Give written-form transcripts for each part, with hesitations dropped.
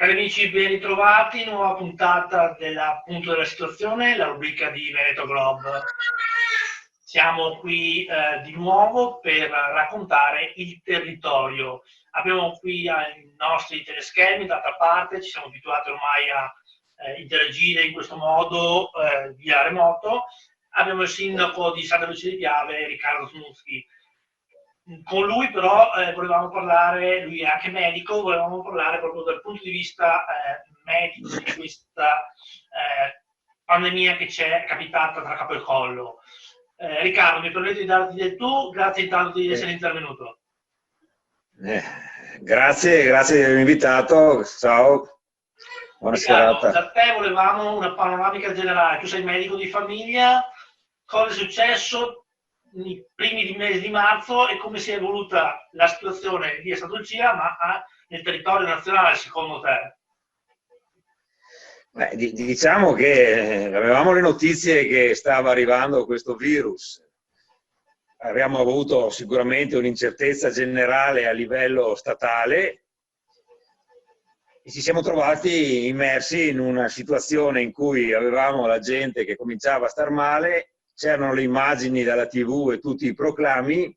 Cari amici, ben ritrovati, nuova puntata della Punto della Situazione, la rubrica di Veneto Globe. Siamo qui di nuovo per raccontare il territorio. Abbiamo qui i nostri teleschermi, d'altra parte ci siamo abituati ormai a interagire in questo modo via remoto. Abbiamo il sindaco di Santa Lucia di Piave, Riccardo Snuzzi. Con lui però volevamo parlare, lui è anche medico, volevamo parlare proprio dal punto di vista medico di questa pandemia che c'è capitata tra capo e collo. Riccardo, mi permetti di darti del tu, grazie intanto di essere intervenuto. Grazie di avermi invitato, ciao, buona serata. Da te volevamo una panoramica generale, tu sei medico di famiglia, cosa è successo nei primi mesi di marzo e come si è evoluta la situazione di Santa Lucia, ma nel territorio nazionale secondo te? Diciamo che avevamo le notizie che stava arrivando questo virus, abbiamo avuto sicuramente un'incertezza generale a livello statale e ci siamo trovati immersi in una situazione in cui avevamo la gente che cominciava a star male. C'erano le immagini dalla TV e tutti i proclami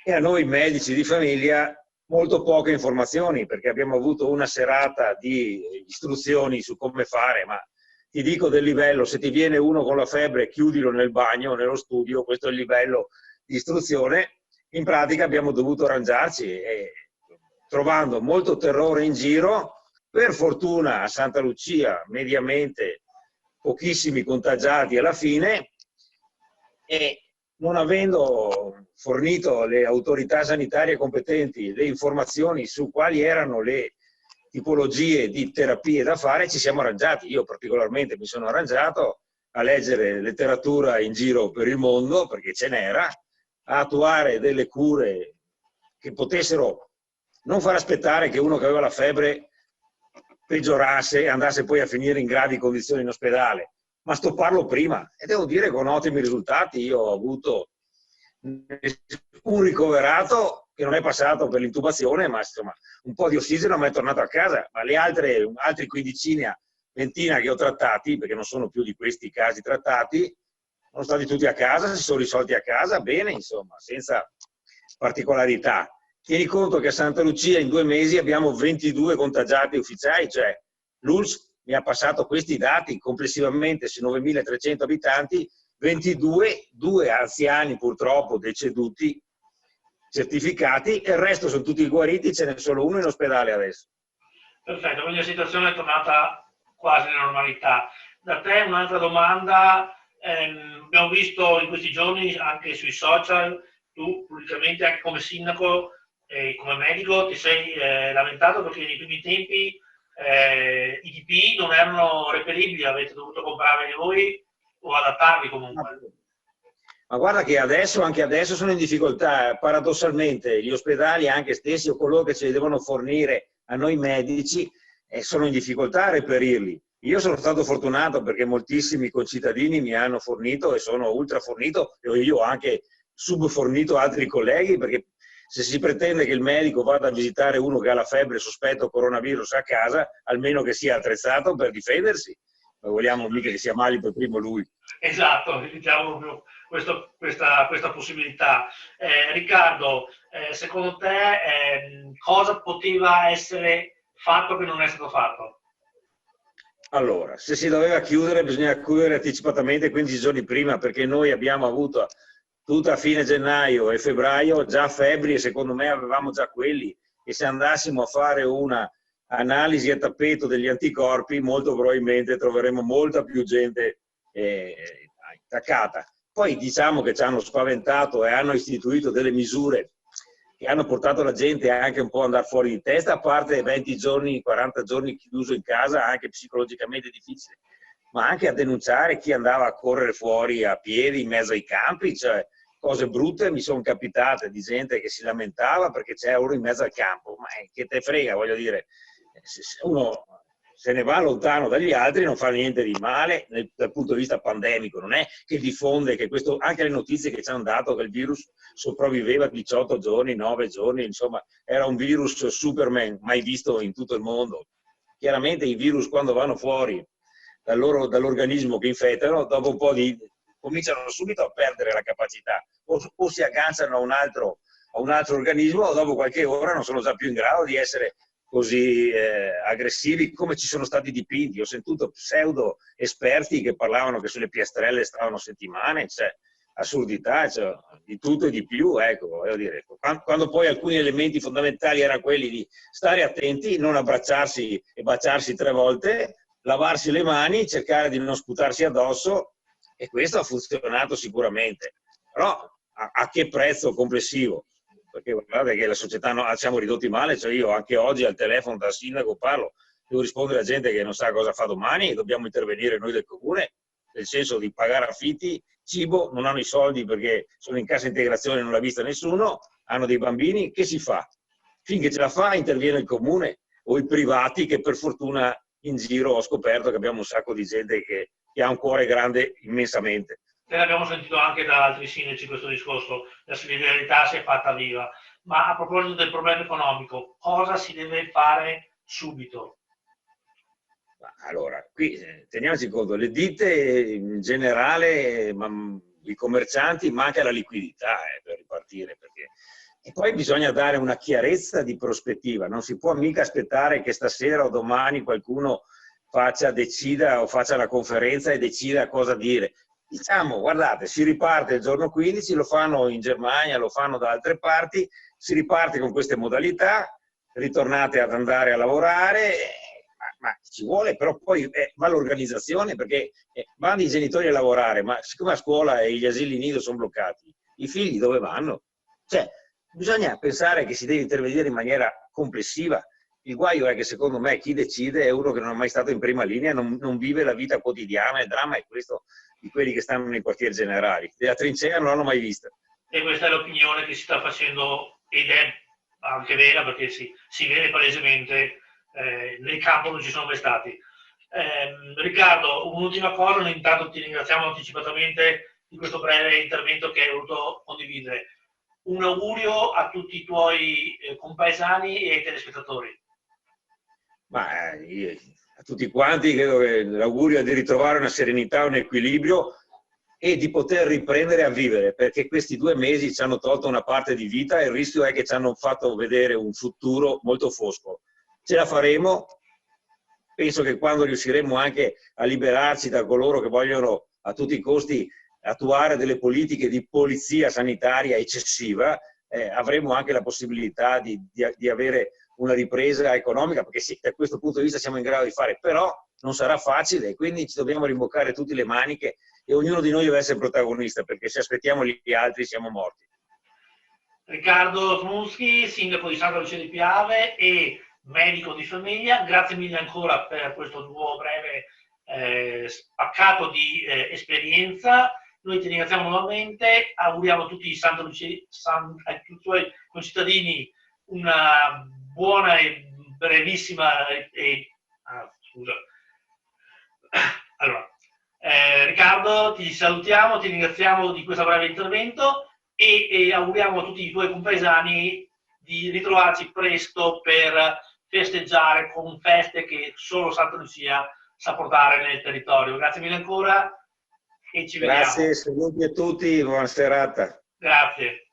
e a noi medici di famiglia molto poche informazioni, perché abbiamo avuto una serata di istruzioni su come fare, ma ti dico del livello, se ti viene uno con la febbre chiudilo nel bagno, nello studio, questo è il livello di istruzione. In pratica abbiamo dovuto arrangiarci e trovando molto terrore in giro. Per fortuna a Santa Lucia mediamente pochissimi contagiati alla fine, e non avendo fornito alle autorità sanitarie competenti le informazioni su quali erano le tipologie di terapie da fare, ci siamo arrangiati. Io particolarmente mi sono arrangiato a leggere letteratura in giro per il mondo, perché ce n'era, a attuare delle cure che potessero non far aspettare che uno che aveva la febbre peggiorasse e andasse poi a finire in gravi condizioni in ospedale, ma stopparlo prima, e devo dire con ottimi risultati. Io ho avuto un ricoverato che non è passato per l'intubazione, ma insomma un po' di ossigeno, ma è tornato a casa. Ma le altri quindicina, ventina che ho trattati, perché non sono più di questi casi trattati, sono stati tutti a casa, si sono risolti a casa bene, insomma, senza particolarità. Tieni conto che a Santa Lucia in 2 mesi abbiamo 22 contagiati ufficiali, cioè l'ULSS mi ha passato questi dati: complessivamente su 9.300 abitanti, 22, 2 anziani purtroppo deceduti certificati, e il resto sono tutti guariti, ce n'è solo uno in ospedale adesso. Perfetto, quindi la situazione è tornata quasi alla normalità. Da te un'altra domanda, abbiamo visto in questi giorni anche sui social, tu pubblicamente anche come sindaco e come medico ti sei lamentato perché nei primi tempi i DPI non erano reperibili, avete dovuto comprarli voi o adattarli comunque. Ma guarda che adesso, anche adesso sono in difficoltà. Paradossalmente gli ospedali anche stessi o coloro che ce li devono fornire a noi medici sono in difficoltà a reperirli. Io sono stato fortunato perché moltissimi concittadini mi hanno fornito e sono ultra fornito, e io ho anche subfornito altri colleghi, perché se si pretende che il medico vada a visitare uno che ha la febbre sospetto coronavirus a casa, almeno che sia attrezzato per difendersi. Non vogliamo mica che sia male per primo lui. Esatto, diciamo proprio questa possibilità. Riccardo, secondo te cosa poteva essere fatto che non è stato fatto? Allora, se si doveva chiudere, bisogna chiudere anticipatamente 15 giorni prima, perché noi abbiamo avuto tutta a fine gennaio e febbraio già febbri, e secondo me avevamo già quelli, e se andassimo a fare una analisi a tappeto degli anticorpi molto probabilmente troveremo molta più gente attaccata. Poi diciamo che ci hanno spaventato e hanno istituito delle misure che hanno portato la gente anche un po' ad andare fuori di testa, a parte 20 giorni, 40 giorni chiuso in casa, anche psicologicamente difficile, ma anche a denunciare chi andava a correre fuori a piedi in mezzo ai campi, cioè cose brutte mi sono capitate di gente che si lamentava perché c'è uno in mezzo al campo. Ma che te frega, voglio dire, se uno se ne va lontano dagli altri non fa niente di male dal punto di vista pandemico, non è che diffonde, che questo, anche le notizie che ci hanno dato che il virus sopravviveva 18 giorni, 9 giorni, insomma era un virus Superman mai visto in tutto il mondo. chiaramente i virus quando vanno fuori dall'organismo che infettano, dopo un po' cominciano subito a perdere la capacità, o si agganciano a un altro organismo, o dopo qualche ora non sono già più in grado di essere così aggressivi come ci sono stati dipinti. Ho sentito pseudo esperti che parlavano che sulle piastrelle stavano settimane, cioè assurdità, cioè, di tutto e di più, ecco, voglio dire, quando poi alcuni elementi fondamentali erano quelli di stare attenti, non abbracciarsi e baciarsi 3 volte, lavarsi le mani, cercare di non sputarsi addosso, e questo ha funzionato sicuramente, però a che prezzo complessivo? Perché guardate che la società siamo ridotti male, cioè io anche oggi al telefono da sindaco parlo, devo rispondere a gente che non sa cosa fa domani, e dobbiamo intervenire noi del comune, nel senso di pagare affitti, cibo, non hanno i soldi perché sono in cassa integrazione, non l'ha vista nessuno, hanno dei bambini, che si fa? Finché ce la fa interviene il comune o i privati, che per fortuna in giro ho scoperto che abbiamo un sacco di gente che ha un cuore grande immensamente. Abbiamo sentito anche da altri sindaci questo discorso, la solidarietà si è fatta viva. Ma a proposito del problema economico, cosa si deve fare subito? Allora, qui teniamoci conto, le ditte in generale, i commercianti, manca la liquidità per ripartire, e poi bisogna dare una chiarezza di prospettiva, non si può mica aspettare che stasera o domani qualcuno decida o faccia la conferenza e decida cosa dire. Diciamo, guardate, si riparte il giorno 15, lo fanno in Germania, lo fanno da altre parti, si riparte con queste modalità, ritornate ad andare a lavorare, ma ci vuole però poi va l'organizzazione, perché vanno i genitori a lavorare, ma siccome a scuola e gli asili nido sono bloccati, i figli dove vanno? Cioè, bisogna pensare che si deve intervenire in maniera complessiva. Il guaio è che secondo me chi decide è uno che non è mai stato in prima linea, non vive la vita quotidiana, il dramma è questo di quelli che stanno nei quartieri generali. La trincea non l'hanno mai vista. E questa è l'opinione che si sta facendo, ed è anche vera, perché si vede palesemente, nel campo non ci sono mai stati. Riccardo, un'ultima cosa, intanto ti ringraziamo anticipatamente di questo breve intervento che hai voluto condividere. Un augurio a tutti i tuoi compaesani e ai telespettatori. Ma a tutti quanti credo che l'augurio è di ritrovare una serenità, un equilibrio e di poter riprendere a vivere, perché questi 2 mesi ci hanno tolto una parte di vita e il rischio è che ci hanno fatto vedere un futuro molto fosco. Ce la faremo, penso che quando riusciremo anche a liberarci da coloro che vogliono a tutti i costi attuare delle politiche di polizia sanitaria eccessiva, avremo anche la possibilità di avere una ripresa economica, perché sì, da questo punto di vista siamo in grado di fare, però non sarà facile, quindi ci dobbiamo rimboccare tutte le maniche e ognuno di noi deve essere protagonista, perché se aspettiamo gli altri siamo morti. Riccardo Smuschi, sindaco di Santa Lucia di Piave e medico di famiglia, grazie mille ancora per questo tuo breve spaccato di esperienza. Noi ti ringraziamo nuovamente, auguriamo a tutti i tuoi concittadini una buona e brevissima scusa. Allora, Riccardo, ti salutiamo, ti ringraziamo di questo breve intervento e auguriamo a tutti i tuoi compaesani di ritrovarci presto per festeggiare con feste che solo Santa Lucia sa portare nel territorio. Grazie mille ancora e ci vediamo. Grazie, saluti a tutti, buona serata. Grazie.